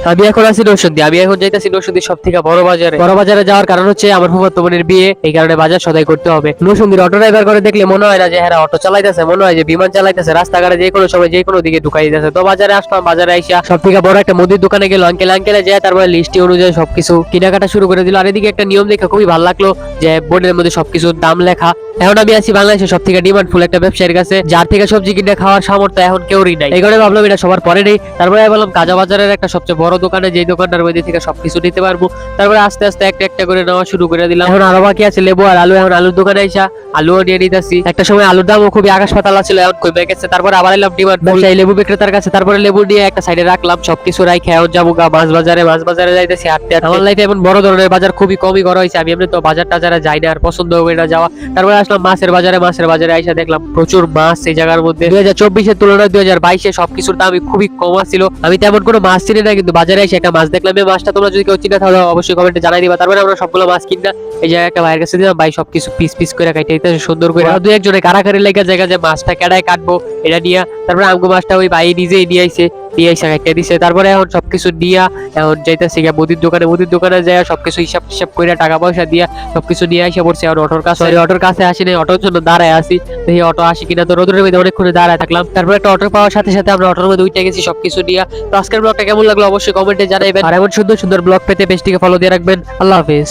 আমি এখন আছি নরসিংদী। আমি এখন যাইতেছি নরসিংদীর সব থেকে বড় বাজারে। বড় বাজারে যাওয়ার কারণ হচ্ছে আমার ফুফাতো বোনের বিয়ে, এই কারণে বাজার সদাই করতে হবে। নরসিংদীর অটো ড্রাইভার করে দেখলে মনে হয় না যে হ্যাঁ অটো চালাইতেছে, মনে হয় যে বিমান চালাইতেছে, রাস্তাঘাটে যে কোনো সময় যে কোনো দিকে ঢুকাই দিতেছে। তো বাজারে আসলাম, বাজারে আইসা সব থেকে বড় একটা মুদির দোকানে গেল। আঙ্কেলে যায়, তারপরে লিস্টি অনুযায়ী সবকিছু কেনাকাটা শুরু করে দিল। আর এদিকে একটা নিয়ম দেখে খুবই ভালো লাগলো যে বোর্ডের মধ্যে সবকিছুর দাম লেখা। এখন আমি আছি বাংলাদেশের সব থেকে ডিমান্ডফুল একটা ব্যবসায়ীর কাছে, যার থেকে সবজি কিনে খাওয়ার সামর্থ্য এখন কেউরই নাই। এই কারণে ভাবলাম এটা সবার পরে নেই। তারপরে বললাম কাঁচা বাজারের একটা সবচেয়ে বড় দোকানে, যেই দোকানটার মধ্যে থেকে সবকিছু নিতে পারবো। তারপরে আস্তে আস্তে একটা একটা করে নেওয়া শুরু করে দিলাম। এখন আরো বাকি আছে লেবু আর আলু। এখন আলুর দোকানে আইসা আলুও নিয়ে নিতেছি। একটা সময় আলুর দামও খুবই আকাশ পাতাল ছিল, এখন কমে গেছে। তারপরে আবার এলাম ডিমান্ড ব্যবসায়ী লেবু বিক্রেতার কাছে। তারপরে লেবু নিয়ে একটা সাইডে রাখলাম, সবকিছু রাখি এখন যাবো মাছ বাজারে। মাছ বাজারে যাইতেছি হাঁটতে হাঁটতে। আমার লাইফে এমন বড় ধরনের বাজার খুবই কমই করা হয়েছে। আমি এমনি তো বাজার টাজারে যাই না, আর পছন্দ হবে না যাওয়া। তারপরে আসলাম মাছের বাজারে। মাছের বাজারে আইসা দেখলাম প্রচুর মাছ এই জায়গার মধ্যে। 2024-এর তুলনায় 2022-এ সবকিছুর দামই খুবই কম ছিল। আমি তেমন কোনো মাছ চিনি না, কিন্তু বাজারে এসে একটা মাছ দেখলাম। এই মাছটা তোমরা যদি কেউ চিনে তাহলে অবশ্যই কমেন্টে জানাই দিবা। তারপরে আমরা সবগুলো মাছ কিনা এই জায়গায় একটা ভাইয়ের কাছে দিলাম। ভাই সবকিছু পিস পিস করে কাটে দিতে সুন্দর করে। দুই একজনে কারাকারি লেগে জায়গা যে মাছটা কেডায় কাটবো এটা নিয়ে। তারপরে আমগো মাছটা ওই ভাই নিজেই নিয়ে আইছে, নিয়ে আইসা কাটতে দিছে। তারপরে এখন সবকিছু দিয়া এখন যাইতেছি গিয়া মুদির দোকানে যায় সবকিছু হিসাব টিসাব করে টাকা পয়সা দিয়া সবকিছু নিয়ে আইসা পড়ছে। এখন অটোর কাছে আসিনি, অটোর জন্য দাঁড়ায় আসি। দেখি অটো আসি কিনা। তো রোদের মধ্যে অনেকক্ষণ দাঁড়ায় থাকলাম। তারপরে একটা অটো পাওয়ার সাথে সাথে আমরা অটোর মধ্যে উঠে গেছি সবকিছু নিয়ে। তো আজকের ব্লগটা কেমন লাগলো অবশ্যই কমেন্টে জানাবেন। আর এমন সুন্দর সুন্দর ব্লগ পেতে পেজটিকে ফলো দিয়ে রাখবেন। আল্লাহ হাফেজ।